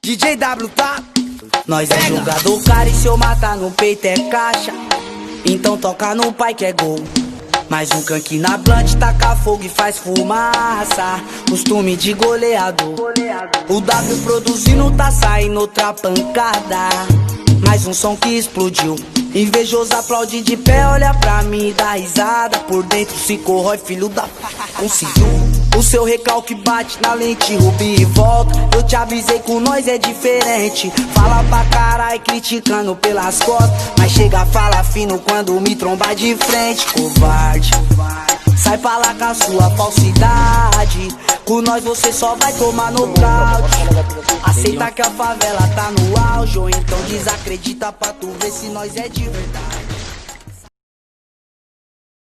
DJ W, tá? Nós é jogador, cara, e se eu matar no peito é caixa. Então toca no pai que é gol. Mais um canque na blunt, taca fogo e faz fumaça. Costume de goleador. O W produzindo, tá saindo outra pancada. Mais um som que explodiu. Invejoso aplaude de pé, olha pra mim e dá risada. Por dentro se corrói, filho da p***, conseguiu. O seu recalque bate na lente, rubi e volta. Eu te avisei, com nós é diferente. Fala pra caralho, criticando pelas costas, mas chega, fala fino quando me trombar de frente. Covarde, sai pra lá com a sua falsidade. Com nós você só vai tomar nocaute. Aceita que a favela tá no auge, ou então desacredita pra tu ver se nós é de verdade.